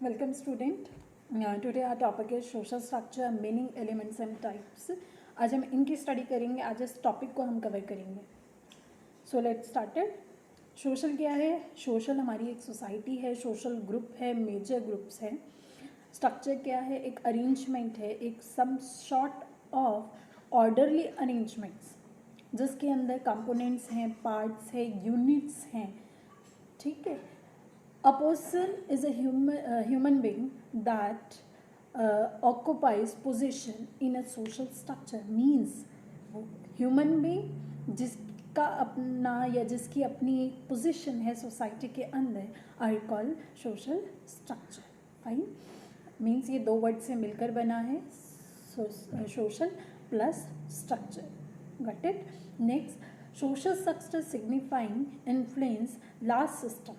Welcome student. Today our topic is social structure, meaning, elements and types. आज हम इनकी study करेंगे. आज इस टॉपिक को हम कवर करेंगे. So let's started. सोशल क्या है? सोशल हमारी एक सोसाइटी है, सोशल ग्रुप है, मेजर ग्रुप्स हैं. स्ट्रक्चर क्या है? एक अरेंजमेंट है, एक some sort of orderly arrangements जिसके अंदर कंपोनेंट्स हैं, पार्ट्स हैं, यूनिट्स हैं. ठीक है. A person is a human being that occupies position in a social structure. Means human being जिसका अपना या जिसकी अपनी पोजीशन है सोसाइटी के अंदर are called social structure. Fine. Means ये दो वर्ड से मिलकर बना है, social plus structure. Got it. Next, social structure signifying influence last system.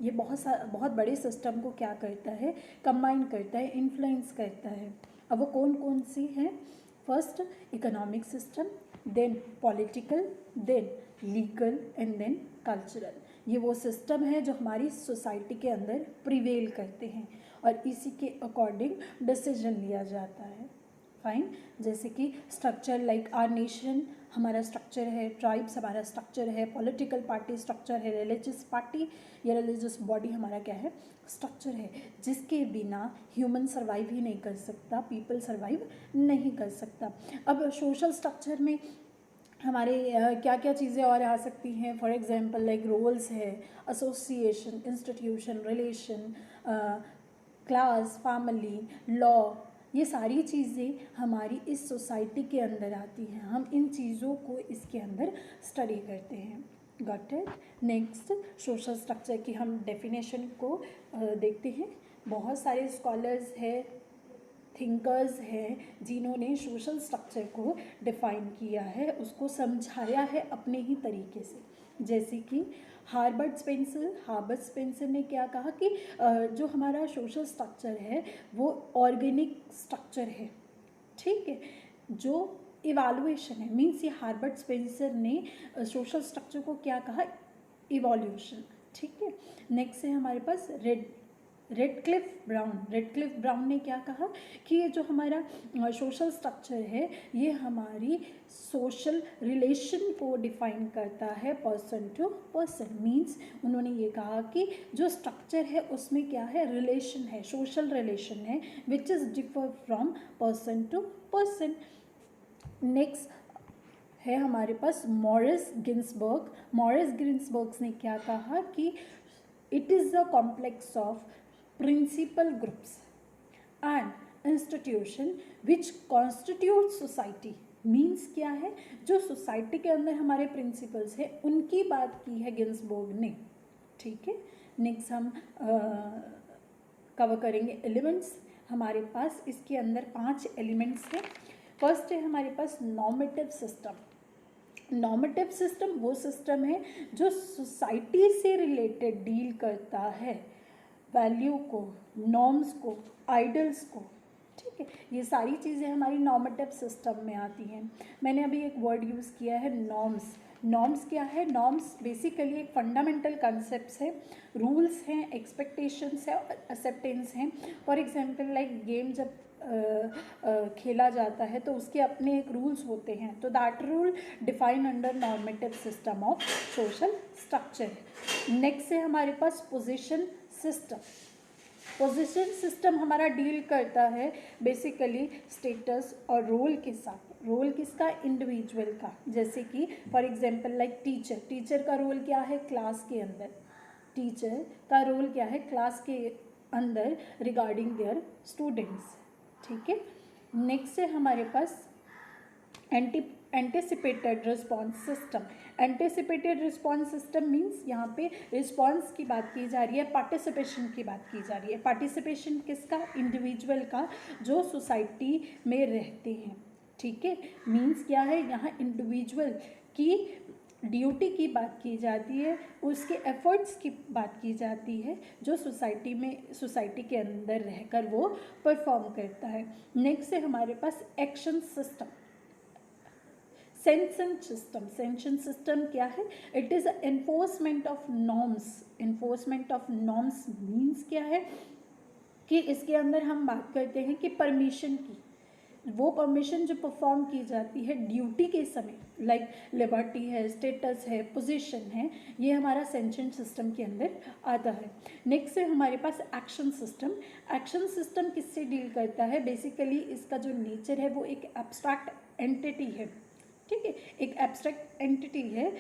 ये बहुत बड़े सिस्टम को क्या करता है? कंबाइन करता है, इन्फ्लुएंस करता है. अब वो कौन कौन सी हैं? First economic system, then political, then legal and then cultural. ये वो सिस्टम है जो हमारी सोसाइटी के अंदर प्रिवेल करते हैं और इसी के अकॉर्डिंग डिसीजन लिया जाता है. फाइन. जैसे कि स्ट्रक्चर लाइक आर नेशन हमारा स्ट्रक्चर है, ट्राइब्स हमारा स्ट्रक्चर है, पॉलिटिकल पार्टी स्ट्रक्चर है, रिलीजियस पार्टी या रिलीजियस बॉडी हमारा क्या है? स्ट्रक्चर है, जिसके बिना ह्यूमन सर्वाइव ही नहीं कर सकता, पीपल सर्वाइव नहीं कर सकता. अब सोशल स्ट्रक्चर में हमारे क्या क्या चीज़ें और आ सकती हैं? फॉर एग्जांपल लाइक रोल्स है, association, institution, relation, class, family, law. ये सारी चीज़ें हमारी इस सोसाइटी के अंदर आती हैं. हम इन चीज़ों को इसके अंदर स्टडी करते हैं. Got it. Next, social structure की हम डेफिनेशन को देखते हैं. बहुत सारे स्कॉलर्स हैं, थिंकर्स हैं जिन्होंने सोशल स्ट्रक्चर को डिफाइन किया है, उसको समझाया है अपने ही तरीके से. जैसे कि हार्बर्ट स्पेंसर ने क्या कहा कि जो हमारा सोशल स्ट्रक्चर है वो ऑर्गेनिक स्ट्रक्चर है. ठीक है. जो इवैल्यूएशन है, मीन्स ये हार्बर्ट स्पेंसर ने सोशल स्ट्रक्चर को क्या कहा? इवोल्यूशन. ठीक है. नेक्स्ट है हमारे पास रेडक्लिफ ब्राउन ने क्या कहा कि ये जो हमारा सोशल स्ट्रक्चर है ये हमारी सोशल रिलेशन को डिफाइन करता है पर्सन टू पर्सन. मीन्स उन्होंने ये कहा कि जो स्ट्रक्चर है उसमें क्या है? रिलेशन है, सोशल रिलेशन है, which is differ from person to person. Next है हमारे पास मॉरिस गिन्सबर्ग ने क्या कहा कि it is a complex of principal groups and institution which constitute society. Means क्या है? जो सोसाइटी के अंदर हमारे प्रिंसिपल्स हैं उनकी बात की है गिन्सबर्ग ने. ठीक है. नेक्स्ट हम कवर करेंगे एलिमेंट्स. हमारे पास इसके अंदर 5 एलिमेंट्स हैं. फर्स्ट है हमारे पास नॉर्मेटिव सिस्टम. नॉर्मेटिव सिस्टम वो सिस्टम है जो सोसाइटी से रिलेटेड डील करता है, वैल्यू को, नॉर्म्स को, आइडल्स को. ठीक है. ये सारी चीज़ें हमारी नॉर्मेटिव सिस्टम में आती हैं. मैंने अभी एक वर्ड यूज़ किया है नॉर्म्स. नॉर्म्स क्या है? नॉर्म्स बेसिकली एक फंडामेंटल कॉन्सेप्ट्स है, रूल्स हैं, एक्सपेक्टेशंस है और एक्सेप्टेंस हैं. फॉर एग्जांपल लाइक गेम जब खेला जाता है तो उसके अपने एक रूल्स होते हैं, तो that rule define under normative system of social structure. Next है हमारे पास पोजीशन सिस्टम हमारा डील करता है बेसिकली स्टेटस और रोल के साथ. रोल किसका? इंडिविजुअल का. जैसे कि फॉर एग्जांपल लाइक टीचर का रोल क्या है? क्लास के अंदर. टीचर का रोल क्या है? क्लास के अंदर रिगार्डिंग देयर स्टूडेंट्स. ठीक है. नेक्स्ट है हमारे पास anticipated response system. Anticipated response system means यहाँ पे रिस्पॉन्स की बात की जा रही है, पार्टिसिपेशन की बात की जा रही है. पार्टिसिपेशन किसका? इंडिविजुअल का जो सोसाइटी में रहते हैं. ठीक है. मीन्स क्या है? यहाँ इंडिविजुअल की ड्यूटी की बात की जाती है, उसके एफर्ट्स की बात की जाती है जो सोसाइटी के अंदर रहकर वो परफॉर्म करता है. नेक्स्ट है हमारे पास एक्शन सिस्टम. सेंशन सिस्टम क्या है? It is enforcement of norms. Enforcement of norms means क्या है कि इसके अंदर हम बात करते हैं कि परमिशन की, वो परमिशन जो परफॉर्म की जाती है ड्यूटी के समय, लाइक लिबर्टी है, स्टेटस है, पोजीशन है, ये हमारा सेंशेंट सिस्टम के अंदर आता है। नेक्स्ट है हमारे पास एक्शन सिस्टम। एक्शन सिस्टम किससे डील करता है? बेसिकली इसका जो नेचर है वो एक एब्स्ट्रैक्ट एंटिटी है, ठीक है, एक एब्स्ट्रैक्ट एंटिटी है।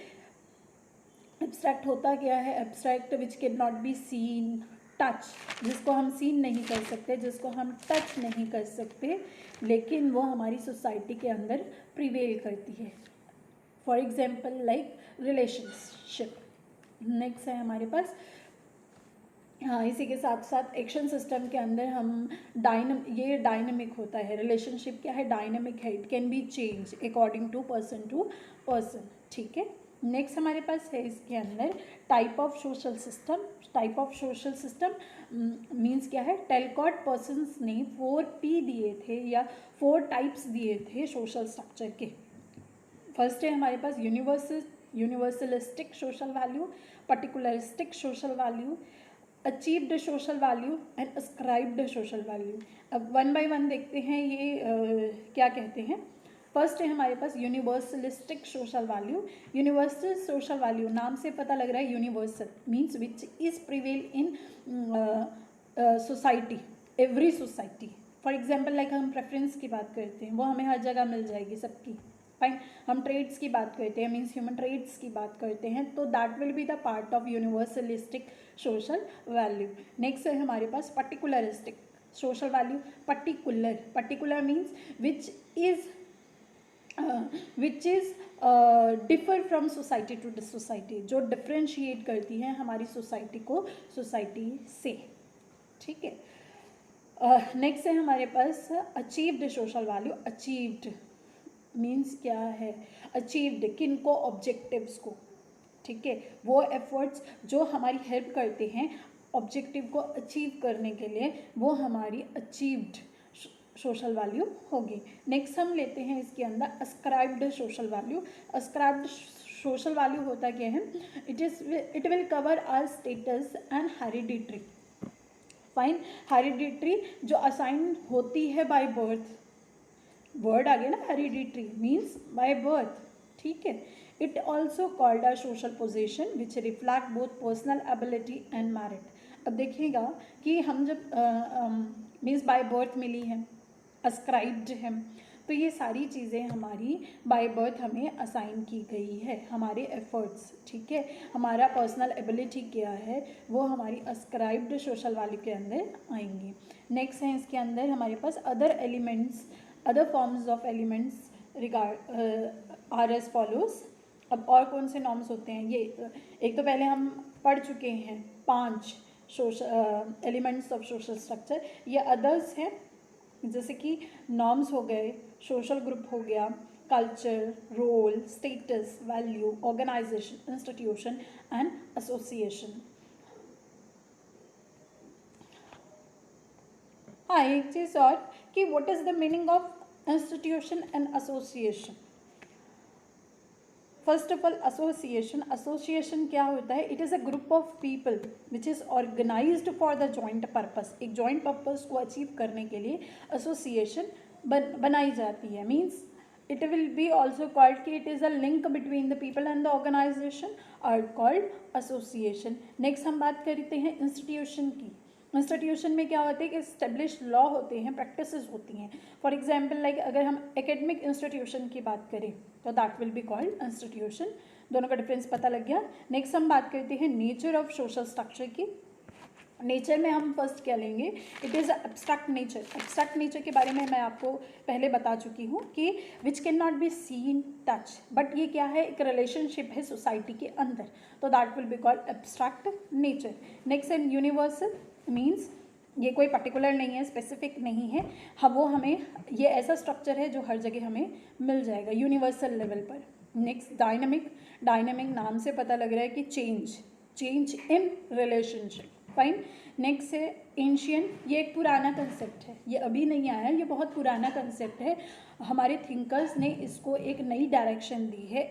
एब्स्ट्रैक्ट होता क्या है? Abstract which can not be seen, touch, जिसको हम सीन नहीं कर सकते, जिसको हम टच नहीं कर सकते, लेकिन वो हमारी सोसाइटी के अंदर प्रिवेल करती है। For example like relationship. Next है हमारे पास, हाँ, इसी के साथ साथ एक्शन सिस्टम के अंदर हम ये डायनेमिक होता है। रिलेशनशिप क्या है? डायनेमिक है, it can be change according to person, ठीक है। नेक्स्ट हमारे पास है इसके अंदर type of social system. Type of social system means क्या है? टेलकॉट पर्सन्स ने 4P दिए थे या 4 टाइप्स दिए थे सोशल स्ट्रक्चर के। फर्स्ट है हमारे पास universalistic social value, particularistic social value, achieved social value and ascribed social value. अब वन बाय वन देखते हैं ये क्या कहते हैं। फर्स्ट है हमारे पास universalistic social value. Universal social value, नाम से पता लग रहा है universal means which is prevail in society, every society. For example like हम प्रेफरेंस की बात करते हैं, वो हमें हर जगह मिल जाएगी सबकी, फाइन। हम ट्रेड्स की बात करते हैं, मीन्स ह्यूमन ट्रेड्स की बात करते हैं, तो that will be the part of universalistic social value. Next है हमारे पास particularistic social value. Particular means which is differ from society to society, जो डिफ्रेंशिएट करती है हमारी सोसाइटी को सोसाइटी से, ठीक है। नेक्स्ट है हमारे पास achieved social value. Achieved means क्या है? अचीव्ड किन को? ऑब्जेक्टिव्स को, ठीक है, वो एफर्ट्स जो हमारी हेल्प करते हैं ऑब्जेक्टिव को अचीव करने के लिए, वो हमारी अचीव्ड सोशल वैल्यू होगी। नेक्स्ट हम लेते हैं इसके अंदर ascribed social value. Ascribed social value होता क्या है? It will cover our status and hereditary, fine. Hereditary जो असाइन होती है बाय बर्थ, वर्ड आ गया ना, हेरिडिटरी मीन्स बाय बर्थ, ठीक है। It also called a social position which reflect both personal ability and merit. अब देखिएगा कि हम जब मीन्स बाय बर्थ मिली है, अस्क्राइब्ड है, तो ये सारी चीज़ें हमारी बाय बर्थ हमें असाइन की गई है, हमारे एफर्ट्स, ठीक है। हमारा पर्सनल एबिलिटी क्या है, वो हमारी अस्क्राइब्ड सोशल वैल्यू के अंदर आएंगी। नेक्स्ट है इसके अंदर हमारे पास other elements, other forms of elements are as follows. अब और कौन से नॉर्म्स होते हैं? ये एक तो पहले हम पढ़ चुके हैं 5 social elements of social structure. ये अदर्स हैं, जैसे कि नॉर्म्स हो गए, सोशल ग्रुप हो गया, culture, role, status, value, organisation, institution and association. हाँ, एक चीज़ और कि what is the meaning of institution and association. First of all association क्या होता है? It is a group of people which is organised for the joint purpose. एक joint purpose को अचीव करने के लिए एसोसिएशन बनाई जाती है। Means it will be also called कि it is a link between the people and the organisation are called association. Next हम बात करते हैं इंस्टीट्यूशन की। इंस्टीट्यूशन में क्या होता है कि एस्टेब्लिश लॉ होते हैं, प्रैक्टिसेस होती हैं। फॉर एग्जाम्पल लाइक अगर हम एकेडमिक इंस्टीट्यूशन की बात करें तो that will be called institution. दोनों का डिफरेंस पता लग गया। नेक्स्ट हम बात करते हैं नेचर ऑफ सोशल स्ट्रक्चर की। नेचर में हम फर्स्ट क्या लेंगे? It is abstract nature. Abstract nature के बारे में मैं आपको पहले बता चुकी हूँ कि which can not be seen, touch, but ये क्या है? एक रिलेशनशिप है सोसाइटी के अंदर, तो that will be called abstract nature. Next and universal means ये कोई पर्टिकुलर नहीं है, स्पेसिफिक नहीं है, वो हमें ये ऐसा स्ट्रक्चर है जो हर जगह हमें मिल जाएगा यूनिवर्सल लेवल पर। नेक्स्ट डायनेमिक नाम से पता लग रहा है कि change in relationship, fine. Next है एंशियंट। ये एक पुराना कंसेप्ट है, ये अभी नहीं आया, ये बहुत पुराना कंसेप्ट है। हमारे थिंकर्स ने इसको एक नई डायरेक्शन दी है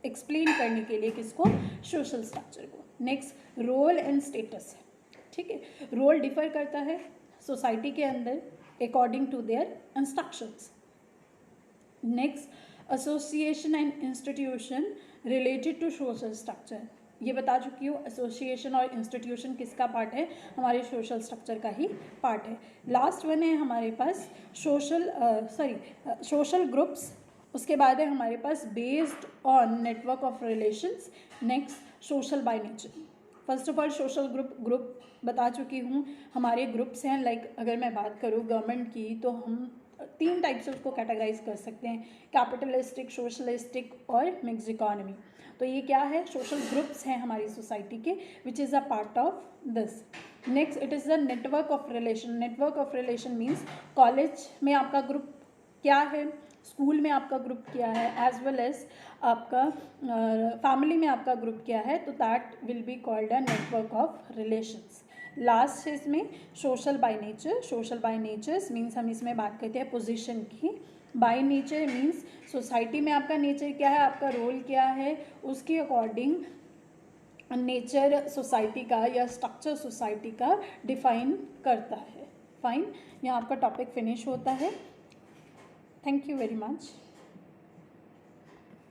एक्सप्लेन करने के लिए, किसको? सोशल स्ट्रक्चर को। नेक्स्ट रोल एंड स्टेटस है, ठीक है। रोल डिफर करता है सोसाइटी के अंदर according to their instructions. Next association and institution related to social structure, ये बता चुकी हूँ एसोसिएशन और इंस्टीट्यूशन किसका पार्ट है, हमारे सोशल स्ट्रक्चर का ही पार्ट है। लास्ट वन है हमारे पास सोशल ग्रुप्स, उसके बाद है हमारे पास based on network of relations. Next social by nature. First of all social group बता चुकी हूँ, हमारे ग्रुप्स हैं लाइक अगर मैं बात करूँ गवर्नमेंट की तो हम 3 टाइप से उसको कैटेगराइज कर सकते हैं, कैपिटलिस्टिक, सोशलिस्टिक और मिक्स्ड इकोनॉमी। तो ये क्या है, सोशल ग्रुप्स हैं हमारी सोसाइटी के which is a part of this. Next it is the network of relation. Network of relation means college में आपका ग्रुप क्या है, स्कूल में आपका ग्रुप क्या है, एज वेल एज आपका फैमिली में आपका ग्रुप क्या है, तो that will be called a network of relations. Last है इसमें social by nature. Social by natures means हम इसमें बात करते हैं पोजीशन की। बाय नेचर मीन्स सोसाइटी में आपका नेचर क्या है, आपका रोल क्या है, उसके अकॉर्डिंग नेचर सोसाइटी का या स्ट्रक्चर सोसाइटी का डिफाइन करता है। फाइन, यहाँ आपका टॉपिक फिनिश होता है। Thank you very much.